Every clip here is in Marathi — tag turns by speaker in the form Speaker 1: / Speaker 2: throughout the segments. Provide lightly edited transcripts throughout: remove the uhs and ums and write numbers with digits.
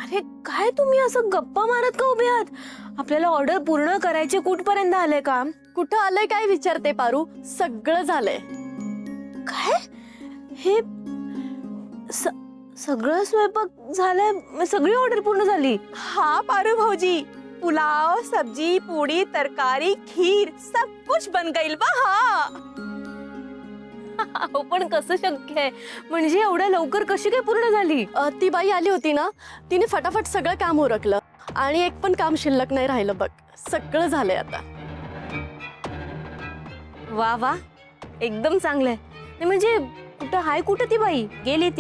Speaker 1: अरे काय तुम्ही असं गप्पा मारत का उभे आहात? आपल्याला ऑर्डर पूर्ण करायचे, कुठपर्यंत आलंय काम?
Speaker 2: कुठं आलंय काय विचारते पारू? सगळं झालंय.
Speaker 1: काय हे सगळं स्वयंपाक झालंय, सगळी ऑर्डर पूर्ण झाली?
Speaker 2: हाँ पारू भाऊजी, पुलाव, सब्जी, पूड़ी, तरकारी, खीर सब कुछ बन गईल बा. हाँ
Speaker 1: अहो, पण कसं शक्य आहे? म्हणजे एवढ्या लवकर कशी काय पूर्ण झाली?
Speaker 2: ती बाई आली होती ना, तिने फटाफट सगळं काम उरकलं आणि एक पण काम शिल्लक नाही राहिलं बघ. सगळं झालंय आता.
Speaker 1: वा वा, एकदम चांगलंय. नाही म्हणजे कुठं हाय, कुठं ती बाई?
Speaker 3: गेली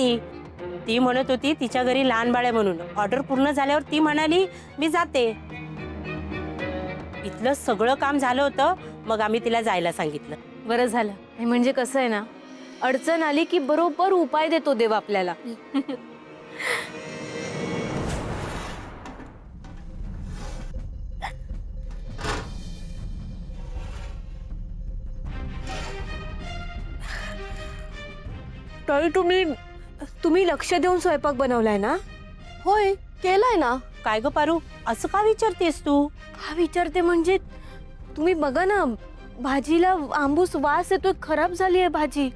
Speaker 3: ती म्हणत होती तिच्या घरी लहान बाळ आहे म्हणून. ऑर्डर पूर्ण झाल्यावर ती म्हणाली मी जाते. इथलं सगळं काम झालं होतं, मग आम्ही तिला जायला सांगितलं.
Speaker 1: बरं झालं. नाही म्हणजे कसं आहे ना, अडचण आली की बरोबर उपाय देतो देव आपल्याला. ताई, तुम्ही लक्ष देऊन स्वयंपाक बनवलाय ना?
Speaker 2: होय, केलंय ना.
Speaker 3: काय ग पारू, असं का विचारतेस तू?
Speaker 1: का विचारते म्हणजे, तुम्ही बघा ना, भाजीला आंबूस वास येतोय, खराब झाली आहे भाजी.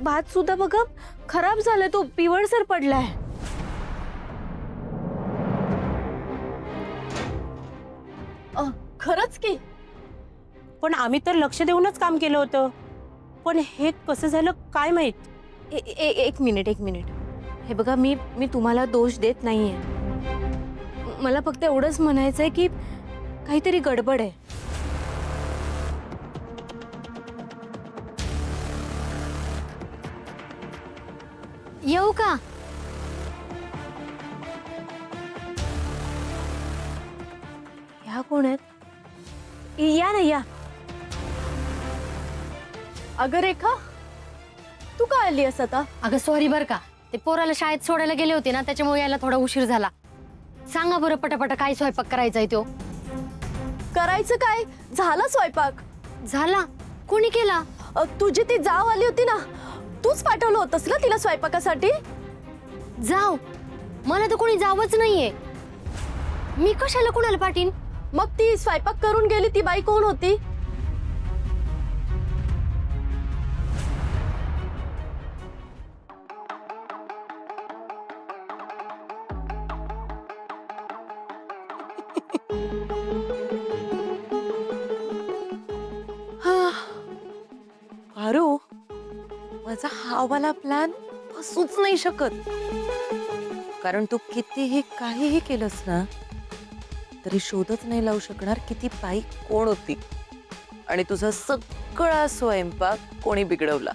Speaker 1: भात सुद्धा बघा खराब झालाय, तो पिवळसर पडलाय.
Speaker 2: खरंच की.
Speaker 3: पण आम्ही तर लक्ष देऊनच काम केलं होतं. पण हे कसं झालं काय माहित.
Speaker 1: एक मिनिट. हे बघा, मी तुम्हाला दोष देत नाहीये. मला फक्त एवढंच म्हणायचंय की काहीतरी गडबड आहे.
Speaker 4: येऊ का?
Speaker 1: ह्या कोण आहेत? या ना, या.
Speaker 2: अगं रेखा, तू काय आली आहेस आता?
Speaker 4: अगं सॉरी बर का, ते पोराला शाळेत सोडायला गेले होते ना, त्याच्यामुळे यायला थोडा उशीर झाला. सांगा बरं पटापटा काय स्वयंपाक करायचा आहे तो?
Speaker 2: करायचं काय, झाला स्वयंपाक.
Speaker 4: झाला? कोणी केला?
Speaker 2: तुझी ती जाव आली होती ना, तूच पाठवलं होतंस ना तिला स्वयंपाकासाठी.
Speaker 4: जाव? मला तर कोणी जावंच नाहीये. मी कशाला कोणाला पाठीन?
Speaker 2: मग ती स्वयंपाक करून गेली ती बाई कोण होती?
Speaker 1: पारू, माझा हा वाला प्लॅन फसूच नाही शकत. कारण तू कितीही काहीही केलंस ना, तरी शोधच नाही लावू शकणार की ती बाई कोण होती आणि तुझा सगळा स्वयंपाक कोणी बिघडवला.